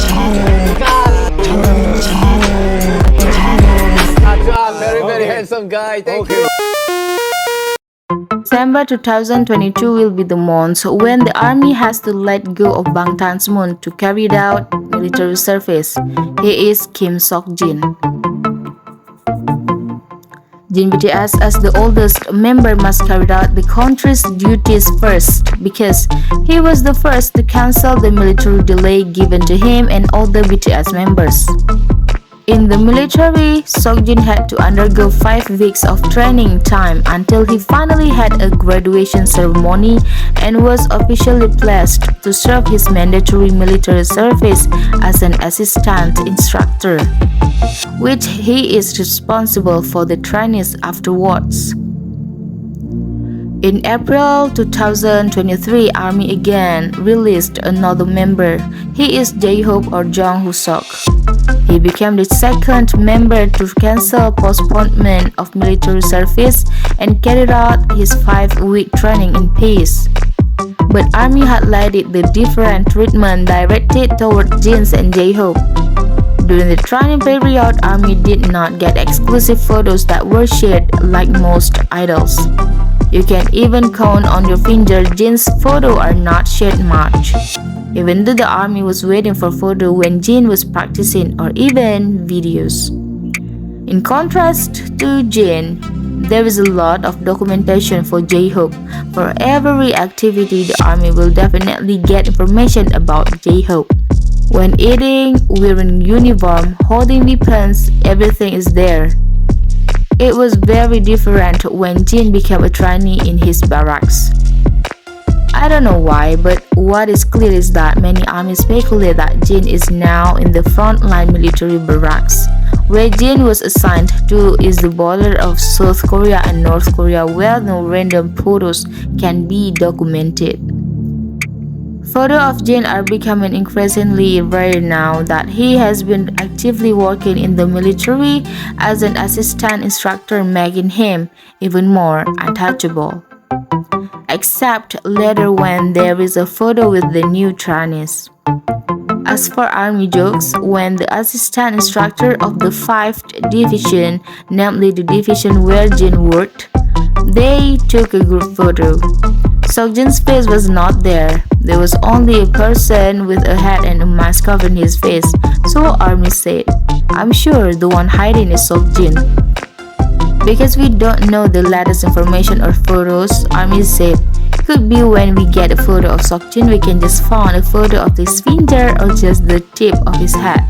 Jhwan, very handsome guy. Thank you. December 2022 will be the month when the army has to let go of Bangtan's Moon to carry out military service. He is Kim Sok-jin. Jin BTS, as the oldest member, must carry out the country's duties first because he was the first to cancel the military delay given to him and all the BTS members. In the military, Sok-jin had to undergo 5 weeks of training time until he finally had a graduation ceremony and was officially placed to serve his mandatory military service as an assistant instructor, which he is responsible for the trainees afterwards. In April 2023, Army again released another member. He is Jhope or Jung Hoo-sok. He became the second member to cancel postponement of military service and carried out his 5-week training in peace. But Army highlighted the different treatment directed toward Jin and Jhope. During the training period, Army did not get exclusive photos that were shared like most idols. You can even count on your finger Jin's photo are not shared much, even though the army was waiting for photo when Jin was practicing or even videos. In contrast to Jin, there is a lot of documentation for Jhope. For every activity, the army will definitely get information about Jhope. When eating, wearing uniform, holding weapons, everything is there. It was very different when Jin became a trainee in his barracks. I don't know why, but what is clear is that many armies speculate that Jin is now in the frontline military barracks. Where Jin was assigned to is the border of South Korea and North Korea, where no random photos can be documented. Photos of Jin are becoming increasingly rare now that he has been actively working in the military as an assistant instructor, making him even more untouchable. Except later when there is a photo with the new trainees. As for army jokes, when the assistant instructor of the 5th division, namely the division where Jin worked, they took a group photo. Sok-jin's face was not there. There was only a person with a hat and a mask covering his face, so Army said. I'm sure the one hiding is Sok-jin. Because we don't know the latest information or photos, Army said, could be when we get a photo of Sok-jin, we can just find a photo of his finger or just the tip of his hat.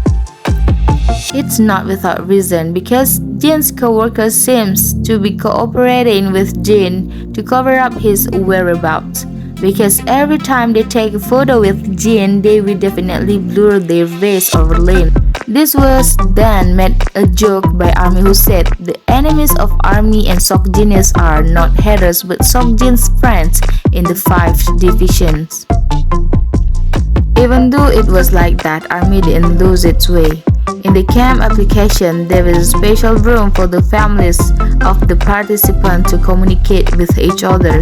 It's not without reason because Jin's co-worker seems to be cooperating with Jin to cover up his whereabouts. Because every time they take a photo with Jin, they will definitely blur their face or limb. This was then made a joke by Army who said the enemies of Army and Sok-jin's are not haters but Sok-jin's friends in the 5 divisions. Even though it was like that, Army didn't lose its way. In the camp application, there is a special room for the families of the participants to communicate with each other.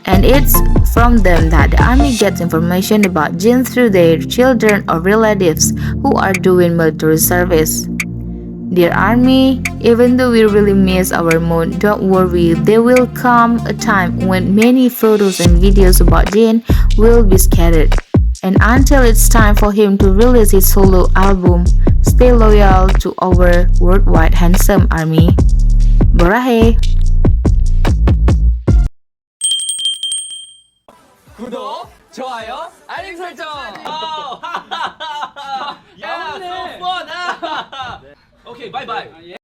And it's from them that the army gets information about Jin through their children or relatives who are doing military service. Dear Army, even though we really miss our moon, don't worry, there will come a time when many photos and videos about Jin will be scattered. And until it's time for him to release his solo album, stay loyal to our worldwide handsome army. Borahae! 구독, 좋아요, 알림 설정. Yeah, so fun. Okay, bye bye.